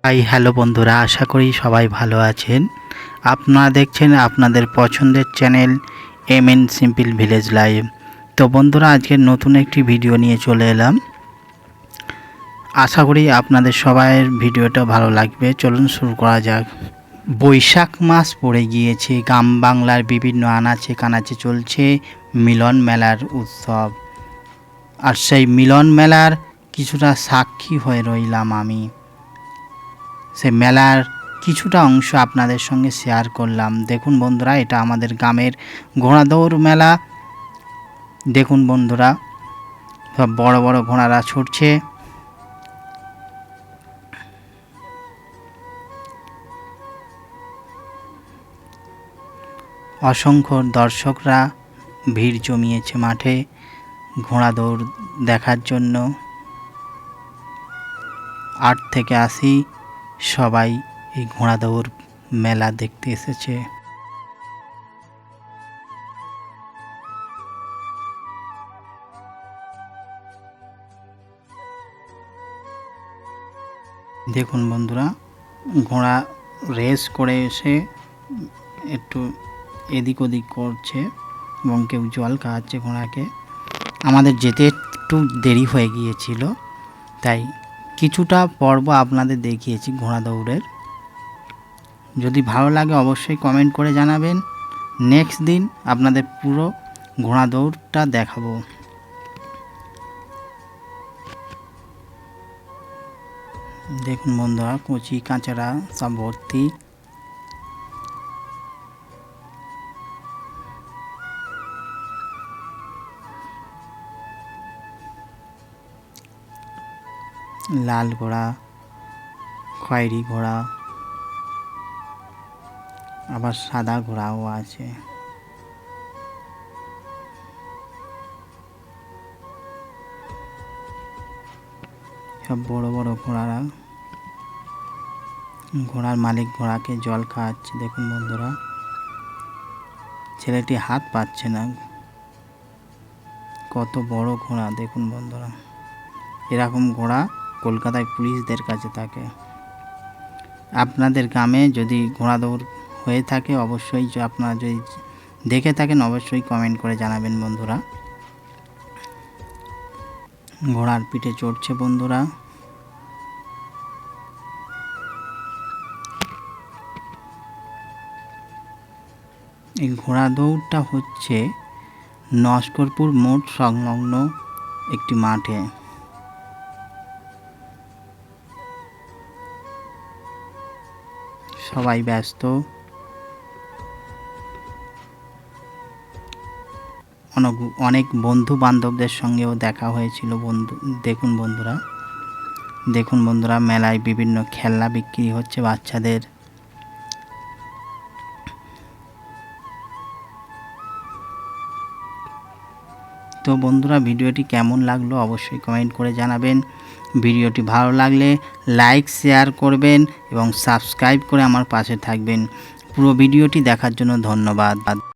Hello বন্ধুরা, আশা করি সবাই ভালো আছেন। আপনারা দেখছেন আপনাদের পছন্দের channel MN simple village live. তো বন্ধুরা, আজকের নতুন একটি ভিডিও নিয়ে চলে এলাম। আশা করি আপনাদের সবাইয়ের ভিডিওটা ভালো লাগবে। চলুন শুরু করা যাক। বৈশাখ মাস পড়ে গিয়েছে, গ্রাম বাংলার বিভিন্ন আনাচে কানাচে চলছে মিলন মেলার উৎসব। আর সেই মিলন মেলার কিছুটা সাক্ষী হয়ে রইলাম আমি। সে মেলার কিছুটা অংশ আপনাদের সঙ্গে শেয়ার করলাম। দেখুন বন্ধুরা, এটা আমাদের গ্রামের ঘোড়াদৌড় মেলা। দেখুন বন্ধুরা, সব বড় বড় ঘোড়ারা ছুটছে। অসংখ্য দর্শকরা ভিড় জমিয়েছে মাঠে ঘোড়াদৌড় দেখার জন্য। 8 থেকে 80 সবাই এই ঘোড়াদৌড় মেলা দেখতে এসেছে। দেখুন বন্ধুরা, ঘোড়া রেস করে এসে একটু এদিক ওদিক করছে এবং কেউ জল খাওয়াচ্ছে ঘোড়াকে। আমাদের যেতে একটু দেরি হয়ে গিয়েছিল, তাই কিছুটা পর্ব আপনাদের দেখিয়েছি ঘোড়া দৌড়ের। যদি ভালো লাগে অবশ্যই কমেন্ট করে জানাবেন। নেক্সট দিন আপনাদের পুরো ঘোড়া দৌড়টা দেখাবো। দেখুন বন্ধুরা, কচি কাঁচারা সব ভর্তি। লাল ঘোড়া, খয়েরি ঘোড়া, আবার সাদা ঘোড়াও আছে। সব বড় বড় ঘোড়ারা। ঘোড়ার মালিক ঘোড়াকে জল খাওয়াচ্ছে। দেখুন বন্ধুরা, ছেলেটি হাত পাচ্ছে না। কত বড় ঘোড়া দেখুন বন্ধুরা। এরকম ঘোড়া কলকাতায় পুলিশদের কাছে থাকে। আপনাদের গ্রামে যদি ঘোড়া দৌড় হয়ে থাকে অবশ্যই, আপনারা যদি দেখে থাকেন অবশ্যই কমেন্ট করে জানাবেন বন্ধুরা। ঘোড়ার পিঠে চড়ছে বন্ধুরা। এই ঘোড়া দৌড়টা হচ্ছে নস্করপুর মোড় সংলগ্ন একটি মাঠে। সবাই ব্যস্ত। অনেক বন্ধু বান্ধবদের সঙ্গেও দেখা হয়েছিল দেখুন বন্ধুরা, মেলায় বিভিন্ন খেলনা বিক্রি হচ্ছে বাচ্চাদের। তো বন্ধুরা, ভিডিওটি কেমন লাগলো অবশ্যই কমেন্ট করে জানাবেন। ভিডিওটি ভালো লাগলে লাইক শেয়ার করবেন এবং সাবস্ক্রাইব করে আমার পাশে থাকবেন। পুরো ভিডিওটি দেখার জন্য ধন্যবাদ।